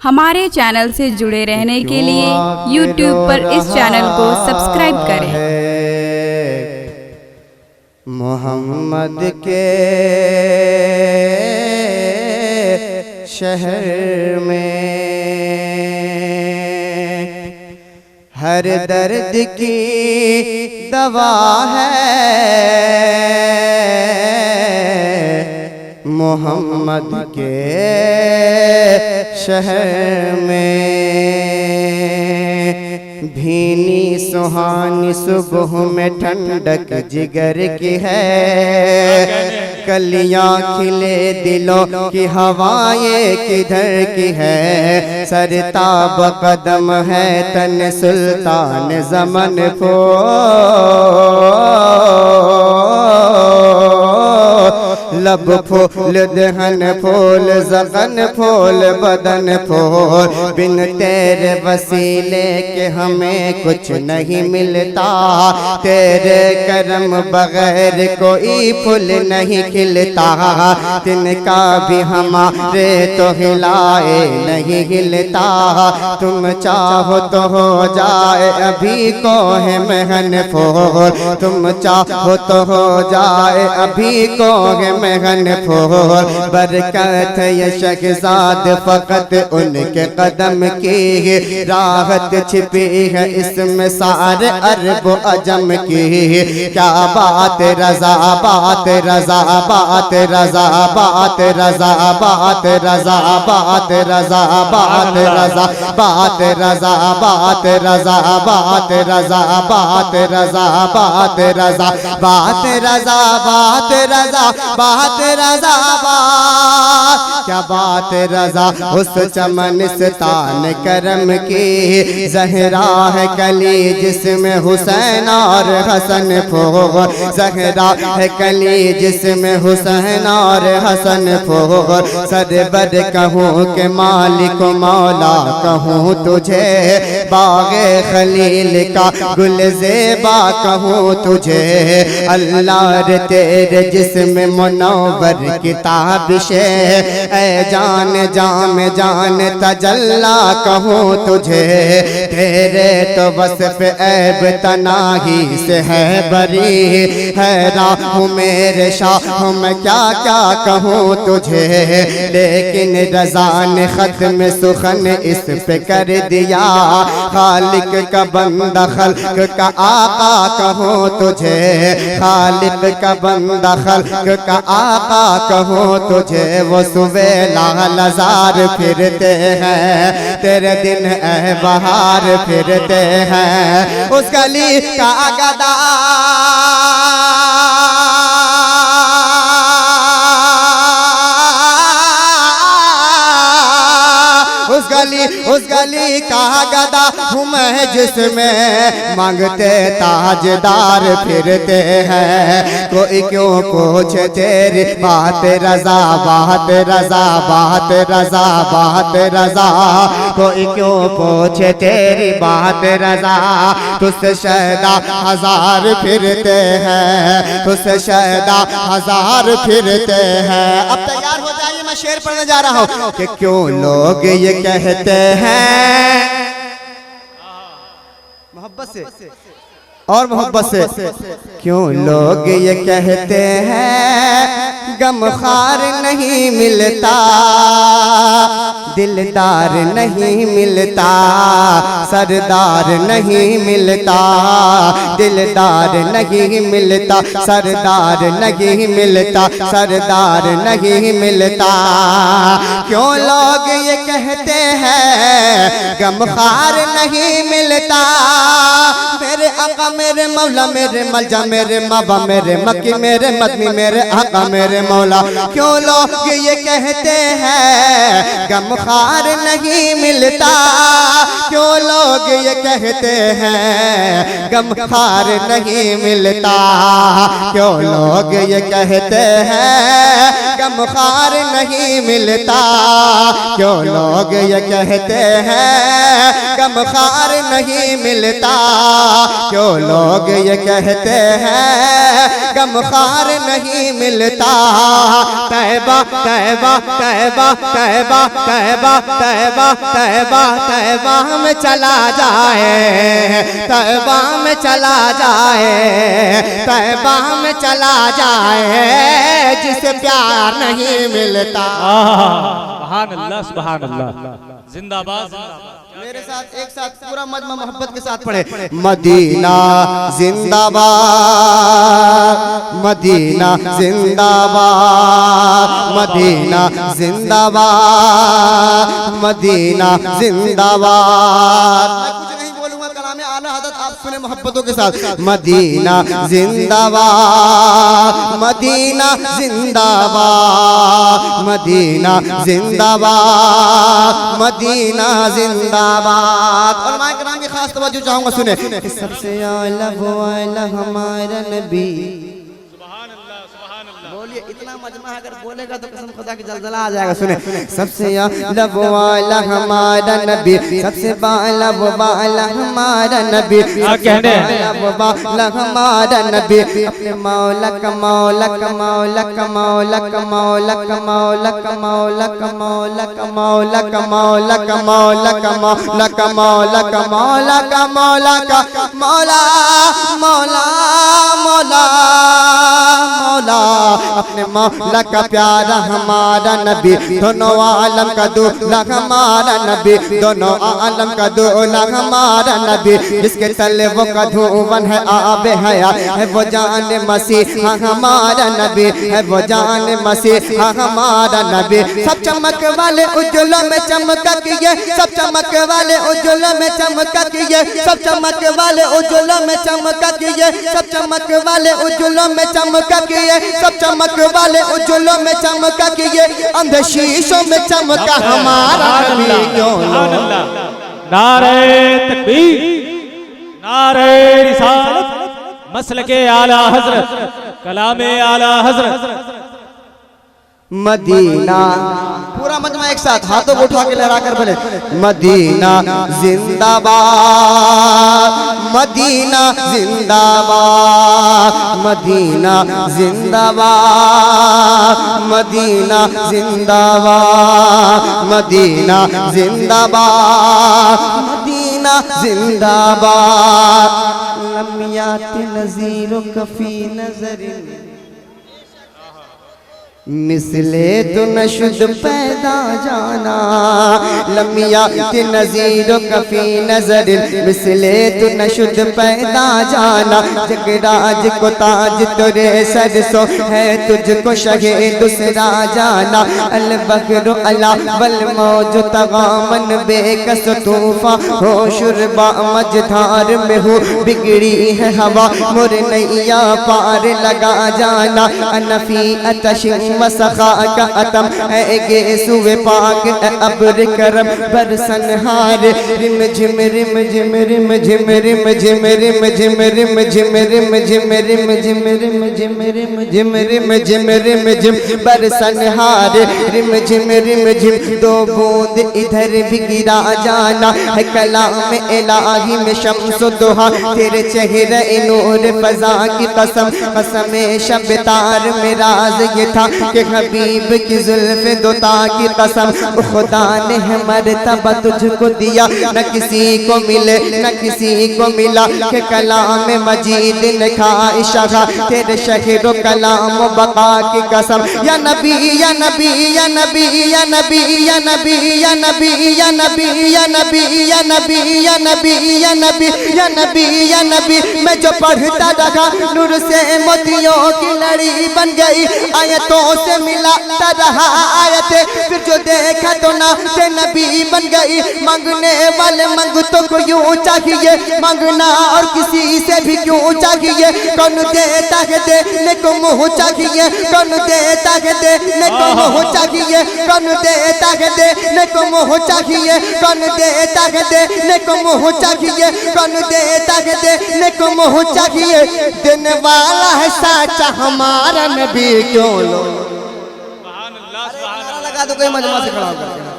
ہمارے چینل سے جڑے رہنے کے لیے یوٹیوب پر اس چینل کو سبسکرائب کریں۔ محمد کے شہر میں ہر درد کی دوا ہے، محمد کے شہر میں بھینی سہانی صبح میں ٹھنڈک جگر کی ہے، کلیاں کھلے دلوں کی ہوائیں کدھر کی ہے، سرتاب قدم ہے تن سلطان زمن لب پھول دہن پھول زغن پھول بدن پھول، بن تیرے وسیلے کے ہمیں کچھ نہیں ملتا، تیرے کرم بغیر کوئی پھول نہیں کھلتا، تن کا بھی ہمارے تو ہلائے نہیں ہلتا، تم چاہو تو ہو جائے ابھی کوہ مہن پھول، تم چاہو تو ہو جائے ابھی کوہ مہن پھول، برکت یہ شہزاد فقط ان کے قدم کی، راحت چھپی ہے اس میں سارے عرب و عجم کی، کیا بات رضا بات رضا بات رضا بات رضا بات رضا بات رضا بات رضا بات رضا بات رضا بات رضا بات رضا بات رضا بات رضا بات رضا بات رضا بات، کیا بات رضا اس چمنستان کرم کی، زہرا ہے کلی جس میں حسین اور حسن پھول، زہرا ہے کلی جس میں حسین اور حسن پھول، سربر کہوں کہ مالک و مولا کہوں تجھے، باغ خلیل کا گل زیبا کہوں تجھے، اللہ تیرے جسم منور کتاب شے، اے جان جام جان تجلا کہوں تجھے، تیرے تو وصف عیب تناہی سے ہے بری، حیران ہوں میرے شاہ میں کیا کیا کہوں تجھے، لیکن رضا نے ختم سخن اس پہ کر دیا، خالق کا بندہ خلق کا آقا کہوں تجھے، خالق کا بندہ خلق کا آقا کہوں تجھے، وہ سویلا لزار پھرتے ہیں تیرے دن اے بہار پھرتے ہیں، اس گلی کا گدا اس گلی کا گدا ہوں میں جس میں مانگتے تاجدار پھرتے ہیں، کوئی کیوں پوچھے تیری بات رضا بات رضا بات رضا بات رضا، کوئی کیوں پوچھے تیری بات رضا، تجھ سے شیدا ہزار پھرتے ہیں، تجھ سے شیدا ہزار پھرتے ہیں۔ اب تیار ہو جائیے میں شعر پڑھنے جا رہا ہوں کہ کیوں لوگ یہ کہتے ہیں محبت سے اور محبت سے، کیوں لوگ یہ کہتے ہیں غم خار نہیں ملتا، دلدار نہیں ملتا، سردار نہیں ملتا، دلدار نہیں ملتا، سردار نہیں ملتا، سردار نہیں ملتا، کیوں لوگ یہ کہتے ہیں غم خار نہیں ملتا، میرے آقا میرے مولا میرے ملجا میرے مابا میرے مکی میرے مدنی میرے آقا میرے مولا، کیوں لوگ یہ کہتے ہیں غم خار نہیں ملتا، کیوں لوگ یہ کہتے ہیں غم خار نہیں ملتا، کیوں لوگ یہ کہتے ہیں غم خار نہیں ملتا، کیوں لوگ یہ کہتے ہیں غم خار نہیں ملتا، کیوں لوگ یہ کہتے ہیں غم خار نہیں ملتا، طیبہ طیبہ طیبہ طیبہ طیبہ طیبہ طیبہ طیبہ میں چلا جائے، طیبہ میں چلا جائے، طیبہ میں چلا جائے جسے پیار نہیں ملتا۔ سبحان اللہ سبحان اللہ، زندہ باد۔ میرے ساتھ ایک ساتھ پورا مجمع محبت کے ساتھ پڑھے، مدینہ زندہ باد، مدینہ زندہ باد، مدینہ زندہ باد، مدینہ زندہ باد۔ میں کچھ نہیں بولوں گا، کلام اعلی حضرت آپ سنیں محبتوں کے ساتھ، مدینہ زندہ باد، مدینہ زندہ باد، مدینہ زندہ باد، مدینہ زندہ باد۔ علماء کرام کی خاص توجہ چاہوں گا، سنیں، سب سے اعلیٰ وہ اعلیٰ ہمارا نبی۔ بولیے، اتنا مجمع اگر بولے گا تو قسم خدا کی زلزلہ آ جائے گا۔ سنیں، سب سے اعلیٰ وہ اعلیٰ ہمارا نبی، سب سے بالا وہ بالا ہمارا نبی، سب سے بالا وہ بالا ہمارا نبی، اپنے مولا کا مولا کا مولا کا مولا کا مولا کا مولا کا مولا کا مولا کا مولا کا مولا کا مولا کا مولا کا مولا کا مولا کا مولا کا مولا مولا مولا مولا، اپنے مولا کا پیارا ہمارا نبی، دونوں عالم کا دولا ہمارا نبی، دونوں عالم کا دولا ہمارا نبی، جس کے تلے وہ کا دھون ہے آب حیات، ہے وہ جان مسیح ہمارا نبی، ہے وہ جان مسیح ہمارا نبی۔ سب چمک والے اجلوں میں چمکا کیے، سب چمک والے اجلوں میں چمکا کیے، سب چمک والے اجلوں میں چمکا کیے، سب چمک والے اجلوں میں چمکا کیے، سب چمک والے اجلوں میں چمکا کیے، اندھے شیشوں میں چمکا ہمارا نبی۔ کیوں نعرہ تکبیر، نعرہ رسالت، مسلک اعلی حضرت، کلام اعلی حضرت۔ مدینہ، پورا مجمع ایک ساتھ ہاتھوں کو اٹھا کے لہرا کر بولے، مدینہ زندہ باد، مدینہ زندہ باد، مدینہ زندہ باد، مدینہ زندہ باد، مدینہ زندہ باد، مدینہ زندہ باد۔ لم یات نذیرک فی نظر مثلے تو نشد پیدا جانا، لم یات نذیرک فی نظر مثلے تو نشد پیدا جانا، جگراج کو تاج ترے سر سو ہے تجھ کو شہ دوسرا جانا، البحر علا والموج تغامن بے کس طوفاں ہو شربا مجدھار میں ہو بگڑی ہے ہوا مرنیا پار لگا جانا، انفی اتش مسخا کا اتم اے گیسوے پاک اے ابر کرم برسن ہار، رم جھم رم جھم رم جھم رم جھم رم جھم رم جھم رم جھم رم جھم رم جھم رم جھم رم جھم رم جھم برسن ہار، رم جھم رم جھم دو بوند ادھر بھی گرا جانا، ہے کلام الہی میں شمس و ضحیٰ تیرے چہرہ نور فضا کی قسم، قسم شب تار میں راز یہ تھا کہ حبیب کی زلف دوتا کی قسم، خدا نے مرتبہ تجھ کو دیا نہ کسی کو ملے نہ کسی کو ملا، کہ کلام مجید نے خواہشہ تیرے شہر و کلام و بقا کی قسم، یا نبی یا نبی یا نبی یا نبی یا نبی یا نبی یا نبی یا نبی یا نبی یا نبی یا نبی یا نبی یا نبی، میں جو پڑھتا رہا نور سے موتیوں کی لڑی بن گئی، آیتوں سے ملاتا رہا آیتیں، پھر جو دیکھا تو نام سے نبی بن گئی، مانگنے والے منگتوں کو یوں چاہیے، مانگنا اور کسی سے بھی کیوں چاہیے، کون دیتا ہے دینے کو منہ چاہیے، کون دیتا ہے دینے کو منہ چاہیے، کون دیتا ہے دینے کو منہ چاہیے، کون دیتا ہے دینے کو منہ چاہیے، کون دیتا ہے دینے کو منہ چاہیے، دینے والا ہے سچا ہمارا نبی، کیوں لو لگا تو کوئی مجمع سے کھڑا ہو کر